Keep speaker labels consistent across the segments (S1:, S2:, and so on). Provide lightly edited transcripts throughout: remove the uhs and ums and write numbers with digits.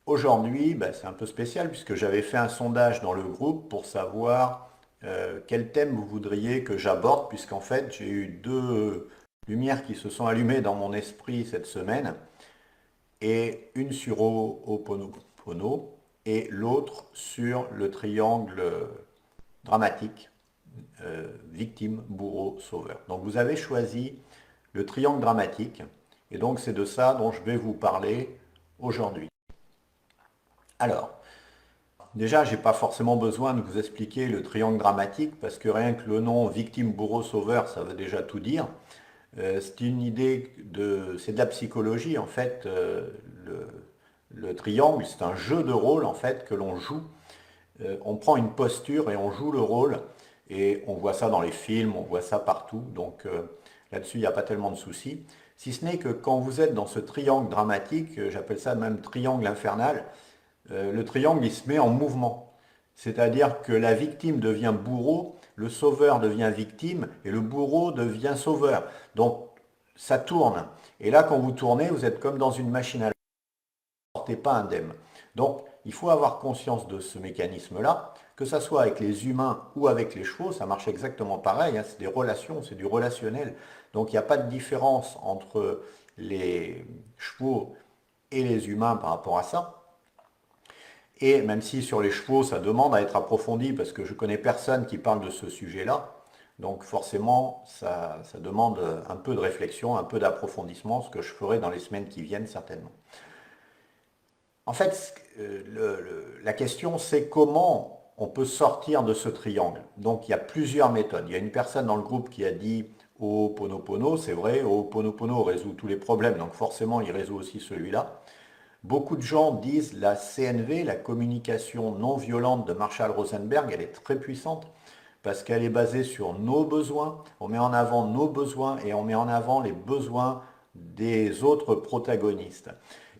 S1: Aujourd'hui, c'est un peu spécial puisque j'avais fait un sondage dans le groupe pour savoir quel thème vous voudriez que j'aborde, puisqu'en fait j'ai eu deux lumières qui se sont allumées dans mon esprit cette semaine, et une sur Ho'oponopono et l'autre sur le triangle dramatique, victime, bourreau, sauveur. Donc vous avez choisi le triangle dramatique, et donc c'est de ça dont je vais vous parler aujourd'hui. Alors, déjà, j'ai pas forcément besoin de vous expliquer le triangle dramatique parce que rien que le nom victime, bourreau, sauveur, ça veut déjà tout dire. C'est une idée c'est de la psychologie en fait. Le, le triangle, c'est un jeu de rôle en fait que l'on joue. On prend une posture et on joue le rôle. Et on voit ça dans les films, on voit ça partout. Donc là-dessus, il n'y a pas tellement de soucis. Si ce n'est que quand vous êtes dans ce triangle dramatique, j'appelle ça même triangle infernal, le triangle il se met en mouvement. C'est-à-dire que la victime devient bourreau, le sauveur devient victime et le bourreau devient sauveur. Donc ça tourne. Et là, quand vous tournez, vous êtes comme dans une machine à laver, vous ne sortez pas indemne. Donc il faut avoir conscience de ce mécanisme-là, que ça soit avec les humains ou avec les chevaux, ça marche exactement pareil, hein, c'est des relations, c'est du relationnel. Donc il n'y a pas de différence entre les chevaux et les humains par rapport à ça. Et même si sur les chevaux, ça demande à être approfondi, parce que je connais personne qui parle de ce sujet-là, donc forcément, ça demande un peu de réflexion, un peu d'approfondissement, ce que je ferai dans les semaines qui viennent certainement. En fait, la question, c'est comment on peut sortir de ce triangle. Donc, il y a plusieurs méthodes. Il y a une personne dans le groupe qui a dit Ho'oponopono, c'est vrai, Ho'oponopono résout tous les problèmes, donc forcément, il résout aussi celui-là. Beaucoup de gens disent la CNV, la communication non violente de Marshall Rosenberg, elle est très puissante parce qu'elle est basée sur nos besoins. On met en avant nos besoins et on met en avant les besoins des autres protagonistes.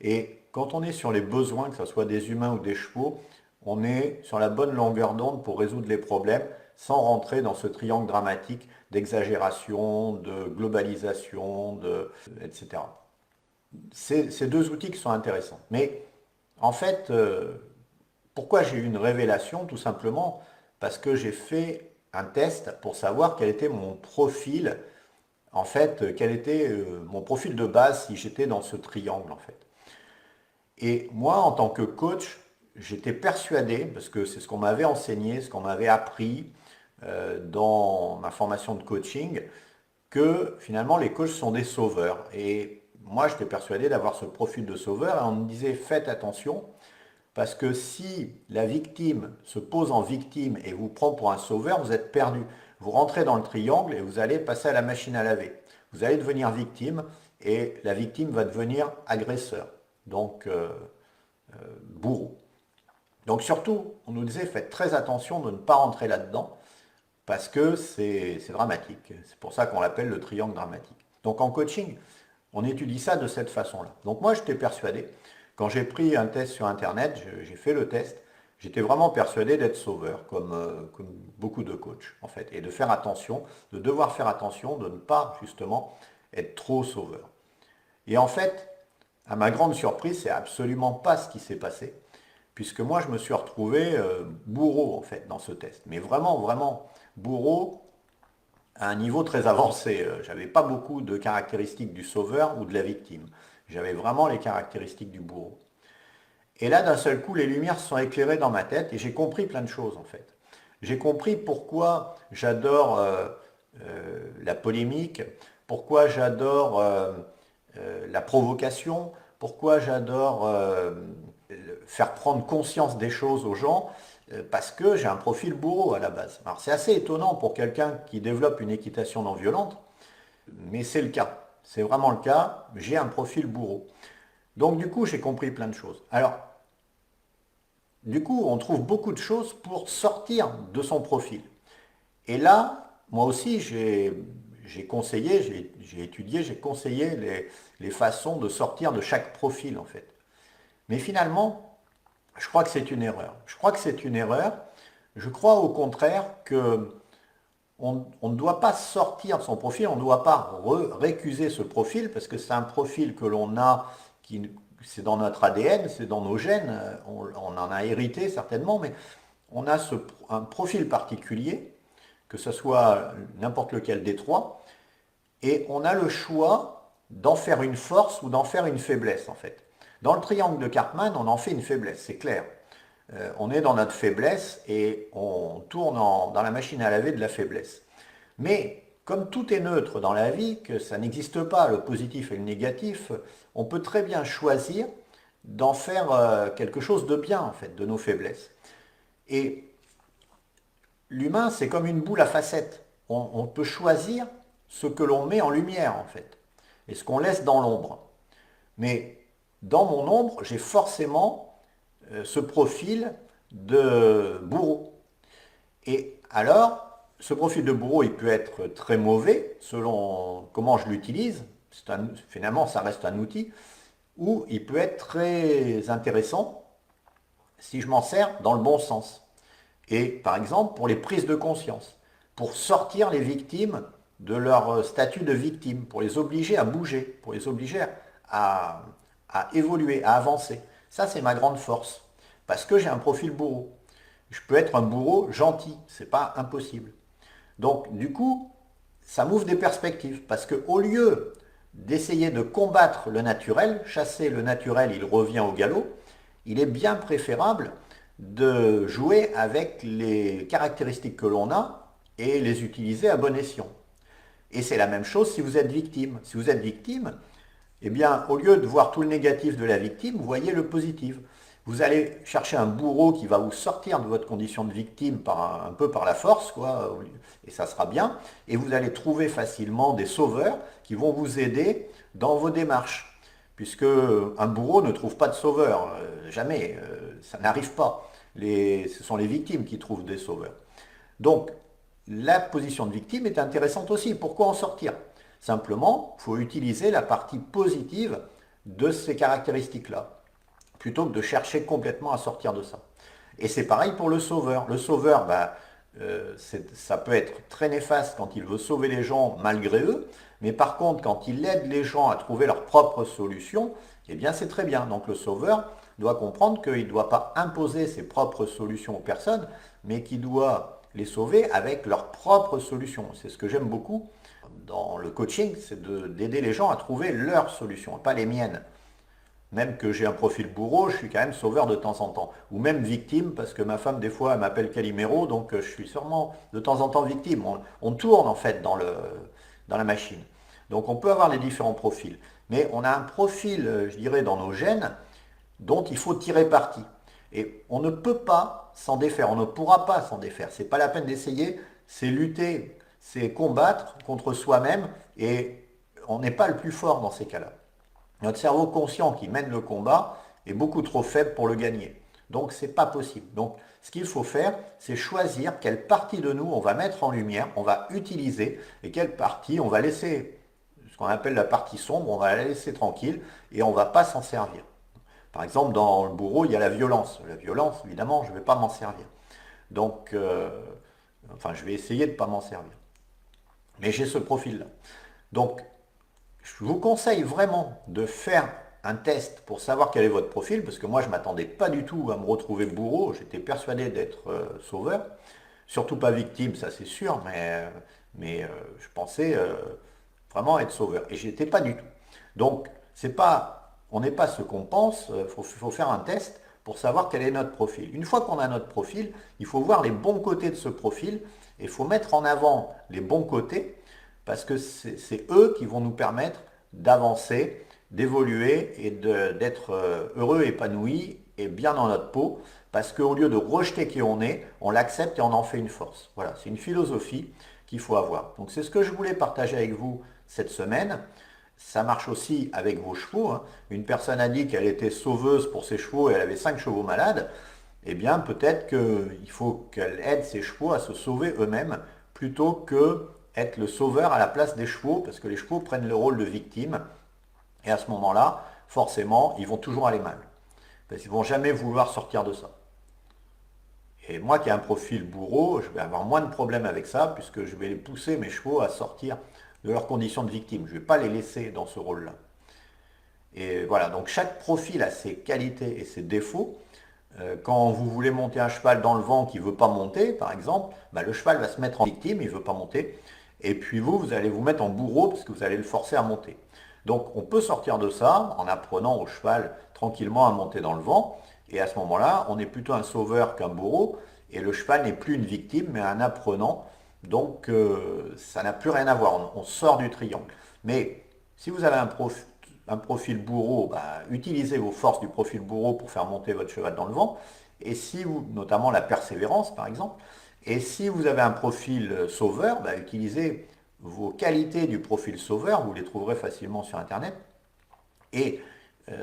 S1: Et quand on est sur les besoins, que ce soit des humains ou des chevaux, on est sur la bonne longueur d'onde pour résoudre les problèmes sans rentrer dans ce triangle dramatique d'exagération, de globalisation, etc. C'est ces deux outils qui sont intéressants. Mais en fait, pourquoi j'ai eu une révélation? Tout simplement parce que j'ai fait un test pour savoir quel était mon profil, en fait, quel était mon profil de base si j'étais dans ce triangle, en fait. Et moi, en tant que coach, j'étais persuadé, parce que c'est ce qu'on m'avait enseigné, ce qu'on m'avait appris dans ma formation de coaching, que finalement les coachs sont des sauveurs. Et moi, j'étais persuadé d'avoir ce profil de sauveur et on me disait faites attention parce que si la victime se pose en victime et vous prend pour un sauveur, vous êtes perdu. Vous rentrez dans le triangle et vous allez passer à la machine à laver. Vous allez devenir victime et la victime va devenir agresseur, donc bourreau. Donc surtout, on nous disait faites très attention de ne pas rentrer là-dedans parce que c'est dramatique. C'est pour ça qu'on l'appelle le triangle dramatique. Donc en coaching, on étudie ça de cette façon-là. Donc moi, j'étais persuadé, quand j'ai pris un test sur Internet, j'ai fait le test, j'étais vraiment persuadé d'être sauveur, comme beaucoup de coachs, en fait, et de faire attention, de devoir faire attention, de ne pas, justement, être trop sauveur. Et en fait, à ma grande surprise, c'est absolument pas ce qui s'est passé, puisque moi, je me suis retrouvé bourreau, en fait, dans ce test. Mais vraiment, vraiment, bourreau à un niveau très avancé. J'avais pas beaucoup de caractéristiques du sauveur ou de la victime. J'avais vraiment les caractéristiques du bourreau. Et là, d'un seul coup, les lumières se sont éclairées dans ma tête et j'ai compris plein de choses, en fait. J'ai compris pourquoi j'adore la polémique, pourquoi j'adore la provocation, pourquoi j'adore faire prendre conscience des choses aux gens, parce que j'ai un profil bourreau à la base. Alors c'est assez étonnant pour quelqu'un qui développe une équitation non violente, mais c'est le cas. C'est vraiment le cas, j'ai un profil bourreau. Donc du coup, j'ai compris plein de choses. Alors, du coup, on trouve beaucoup de choses pour sortir de son profil. Et là, moi aussi, j'ai conseillé, j'ai étudié, j'ai conseillé les façons de sortir de chaque profil, en fait. Mais finalement, je crois que c'est une erreur. Je crois que c'est une erreur. Je crois au contraire que on ne doit pas sortir de son profil, on ne doit pas récuser ce profil parce que c'est un profil que l'on a, c'est dans notre ADN, c'est dans nos gènes, on en a hérité certainement, mais on a un profil particulier, que ce soit n'importe lequel des trois, et on a le choix d'en faire une force ou d'en faire une faiblesse en fait. Dans le triangle de Karpman, on en fait une faiblesse, c'est clair. On est dans notre faiblesse et on tourne dans la machine à laver de la faiblesse. Mais comme tout est neutre dans la vie, que ça n'existe pas le positif et le négatif, on peut très bien choisir d'en faire quelque chose de bien en fait, de nos faiblesses. Et l'humain, c'est comme une boule à facettes. On peut choisir ce que l'on met en lumière en fait, et ce qu'on laisse dans l'ombre. Mais dans mon ombre, j'ai forcément ce profil de bourreau. Et alors, ce profil de bourreau, il peut être très mauvais selon comment je l'utilise. Finalement, ça reste un outil. Ou il peut être très intéressant si je m'en sers dans le bon sens. Et par exemple, pour les prises de conscience, pour sortir les victimes de leur statut de victime, pour les obliger à bouger, pour les obliger à, à évoluer, à avancer. Ça, c'est ma grande force. Parce que j'ai un profil bourreau. Je peux être un bourreau gentil, c'est pas impossible. Donc, du coup, ça m'ouvre des perspectives. Parce qu'au lieu d'essayer de combattre le naturel, chasser le naturel, il revient au galop, il est bien préférable de jouer avec les caractéristiques que l'on a et les utiliser à bon escient. Et c'est la même chose si vous êtes victime. Si vous êtes victime, eh bien, au lieu de voir tout le négatif de la victime, vous voyez le positif. Vous allez chercher un bourreau qui va vous sortir de votre condition de victime un peu par la force, quoi, et ça sera bien. Et vous allez trouver facilement des sauveurs qui vont vous aider dans vos démarches. Puisque un bourreau ne trouve pas de sauveur, jamais, ça n'arrive pas. Ce sont les victimes qui trouvent des sauveurs. Donc, la position de victime est intéressante aussi. Pourquoi en sortir? Simplement, il faut utiliser la partie positive de ces caractéristiques-là, plutôt que de chercher complètement à sortir de ça. Et c'est pareil pour le sauveur. Le sauveur, ça peut être très néfaste quand il veut sauver les gens malgré eux, mais par contre, quand il aide les gens à trouver leur propre solution, eh bien c'est très bien. Donc le sauveur doit comprendre qu'il ne doit pas imposer ses propres solutions aux personnes, mais qu'il doit les sauver avec leurs propres solutions. C'est ce que j'aime beaucoup dans le coaching, c'est d'aider les gens à trouver leurs solutions, pas les miennes. Même que j'ai un profil bourreau, je suis quand même sauveur de temps en temps. Ou même victime, parce que ma femme, des fois, elle m'appelle Calimero, donc je suis sûrement de temps en temps victime. On tourne, en fait, dans la machine. Donc on peut avoir les différents profils. Mais on a un profil, je dirais, dans nos gènes, dont il faut tirer parti. Et on ne peut pas s'en défaire, on ne pourra pas s'en défaire. C'est pas la peine d'essayer, c'est lutter, c'est combattre contre soi-même, et on n'est pas le plus fort dans ces cas-là. Notre cerveau conscient qui mène le combat est beaucoup trop faible pour le gagner. Donc c'est pas possible. Donc ce qu'il faut faire, c'est choisir quelle partie de nous on va mettre en lumière, on va utiliser, et quelle partie on va laisser, ce qu'on appelle la partie sombre, on va la laisser tranquille et on ne va pas s'en servir. Par exemple, dans le bourreau, il y a la violence. La violence, évidemment, je ne vais pas m'en servir. Donc, je vais essayer de ne pas m'en servir. Mais j'ai ce profil-là. Donc, je vous conseille vraiment de faire un test pour savoir quel est votre profil, parce que moi, je ne m'attendais pas du tout à me retrouver bourreau. J'étais persuadé d'être sauveur. Surtout pas victime, ça c'est sûr, mais je pensais vraiment être sauveur. Et je n'étais pas du tout. Donc, on n'est pas ce qu'on pense, faut faire un test pour savoir quel est notre profil. Une fois qu'on a notre profil, il faut voir les bons côtés de ce profil et il faut mettre en avant les bons côtés parce que c'est eux qui vont nous permettre d'avancer, d'évoluer et d'être heureux, épanoui et bien dans notre peau parce qu'au lieu de rejeter qui on l'accepte et on en fait une force. Voilà, c'est une philosophie qu'il faut avoir. Donc c'est ce que je voulais partager avec vous cette semaine. Ça marche aussi avec vos chevaux, hein. Une personne a dit qu'elle était sauveuse pour ses chevaux et elle avait 5 chevaux malades. Eh bien, peut-être qu'il faut qu'elle aide ses chevaux à se sauver eux-mêmes plutôt que être le sauveur à la place des chevaux, parce que les chevaux prennent le rôle de victime. Et à ce moment-là, forcément, ils vont toujours aller mal. Parce qu'ils ne vont jamais vouloir sortir de ça. Et moi qui ai un profil bourreau, je vais avoir moins de problèmes avec ça, puisque je vais pousser mes chevaux à sortir de leurs conditions de victime. Je ne vais pas les laisser dans ce rôle-là. Et voilà, donc chaque profil a ses qualités et ses défauts. Quand vous voulez monter un cheval dans le vent qui ne veut pas monter, par exemple, bah, le cheval va se mettre en victime, il ne veut pas monter. Et puis vous allez vous mettre en bourreau parce que vous allez le forcer à monter. Donc on peut sortir de ça en apprenant au cheval tranquillement à monter dans le vent. Et à ce moment-là, on est plutôt un sauveur qu'un bourreau. Et le cheval n'est plus une victime, mais un apprenant. Donc ça n'a plus rien à voir. On sort du triangle. Mais si vous avez un profil bourreau, bah, utilisez vos forces du profil bourreau pour faire monter votre cheval dans le vent. Et si vous, notamment la persévérance par exemple, et si vous avez un profil sauveur, bah, utilisez vos qualités du profil sauveur, vous les trouverez facilement sur Internet, et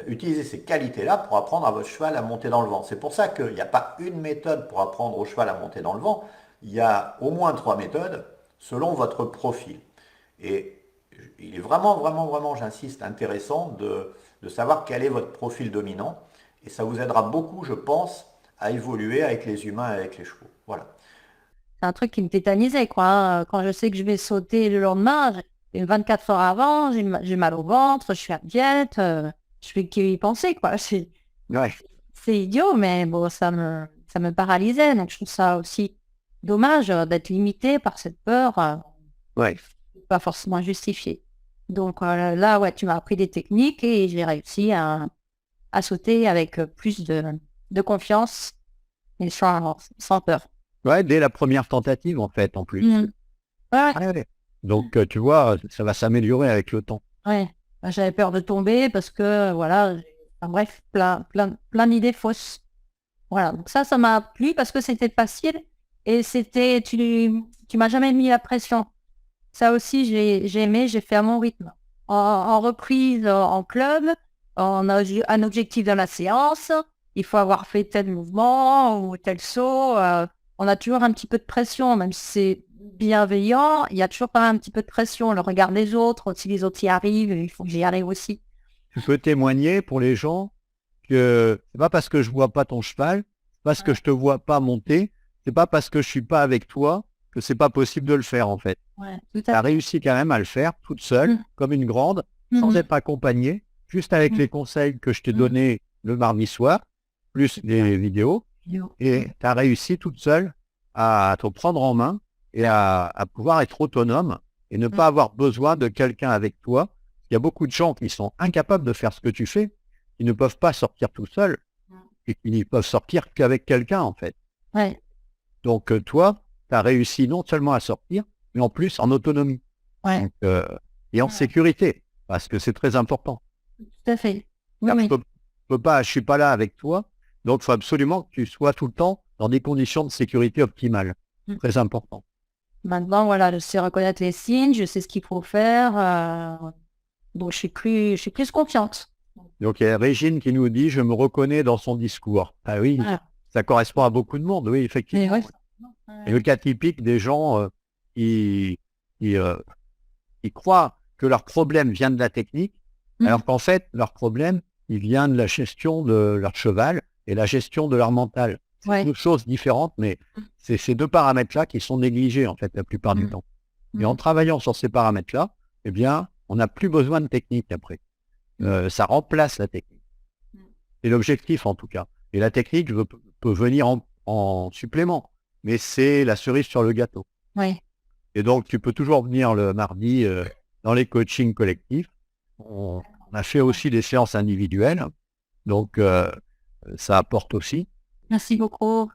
S1: utilisez ces qualités-là pour apprendre à votre cheval à monter dans le vent. C'est pour ça qu'il n'y a pas une méthode pour apprendre au cheval à monter dans le vent, il y a au moins 3 méthodes selon votre profil. Et il est vraiment, vraiment, vraiment, j'insiste, intéressant de savoir quel est votre profil dominant. Et ça vous aidera beaucoup, je pense, à évoluer avec les humains et avec les chevaux. Voilà.
S2: C'est un truc qui me tétanisait, quoi, hein. Quand je sais que je vais sauter le lendemain, 24 heures avant, j'ai mal au ventre, je suis inquiète, je fais qu'y penser, quoi.
S1: Ouais.
S2: C'est idiot, mais bon, ça me paralysait. Donc, je trouve ça aussi dommage d'être limité par cette peur,
S1: Ouais.
S2: pas forcément justifiée. Donc, là, ouais, tu m'as appris des techniques et j'ai réussi à sauter avec plus de confiance et sans peur.
S3: Ouais, dès la première tentative, en fait, en plus.
S2: Mm. Ouais,
S3: Ouais, ouais. Donc, tu vois, ça va s'améliorer avec le temps.
S2: ouais. Bah, j'avais peur de tomber parce que, voilà, enfin, bref, plein d'idées fausses. Voilà, donc ça m'a plu parce que c'était facile et tu m'as jamais mis la pression. Ça aussi, j'ai aimé, j'ai fait à mon rythme. En reprise, en club, on a un objectif dans la séance, il faut avoir fait tel mouvement ou tel saut. On a toujours un petit peu de pression, même si c'est bienveillant, il y a toujours quand même un petit peu de pression. Le regard des autres, si les autres y arrivent, il faut que j'y arrive aussi.
S3: Tu peux témoigner pour les gens que c'est pas parce que je vois pas ton cheval, c'est parce que
S2: Ouais,
S3: je te vois pas monter, c'est pas parce que je suis pas avec toi que c'est pas possible de le faire, en fait.
S2: ouais, tout
S3: Tu
S2: à
S3: as
S2: fait.
S3: réussi quand même à le faire toute seule,
S2: Mm,
S3: comme une grande, sans
S2: mhm,
S3: être accompagnée, juste avec
S2: mm,
S3: les conseils que je t'ai
S2: mm.
S3: donnés le mardi soir, plus les vidéos,
S2: Yo.
S3: et tu as réussi toute seule à te prendre en main et à pouvoir être autonome et ne
S2: Mm,
S3: pas avoir besoin de quelqu'un avec toi. Il y a beaucoup de gens qui sont incapables de faire ce que tu fais, qui ne peuvent pas sortir tout seuls
S2: mm.
S3: et qui ne peuvent sortir qu'avec quelqu'un, en fait.
S2: Ouais,
S3: Donc, toi, tu as réussi non seulement à sortir, mais en plus en autonomie.
S2: ouais,
S3: Donc, et en
S2: ouais,
S3: sécurité, parce que c'est très important.
S2: tout à fait. Oui,
S3: Car
S2: oui.
S3: je suis pas là avec toi, donc il faut absolument que tu sois tout le temps dans des conditions de sécurité optimales.
S2: Mm.
S3: Très important.
S2: Maintenant, voilà, je sais reconnaître les signes, je sais ce qu'il faut faire. Donc, je suis plus confiante.
S3: Donc il y a Régine qui nous dit, je me reconnais dans son discours. Ah oui,
S2: Voilà.
S3: ça correspond à beaucoup de monde, oui,
S2: Et ouais.
S3: effectivement. Et
S2: Ouais.
S3: le cas typique des gens qui, qui, euh, qui croient que leur problème vient de la technique,
S2: Mm.
S3: alors qu'en fait, leur problème, il vient de la gestion de leur cheval et la gestion de leur mental. C'est
S2: Ouais.
S3: deux choses différentes, mais c'est ces deux paramètres-là qui sont négligés, en fait, la plupart du
S2: Mm.
S3: temps. Et en
S2: Mm.
S3: travaillant sur ces paramètres-là, eh bien, on n'a plus besoin de technique après.
S2: Mm.
S3: Ça remplace la technique.
S2: Mm.
S3: C'est l'objectif, en tout cas. Et la technique peut venir en supplément, mais c'est la cerise sur le gâteau.
S2: Ouais.
S3: Et donc, tu peux toujours venir le mardi dans les coachings collectifs. On a fait aussi des séances individuelles, donc ça apporte aussi.
S2: Merci beaucoup.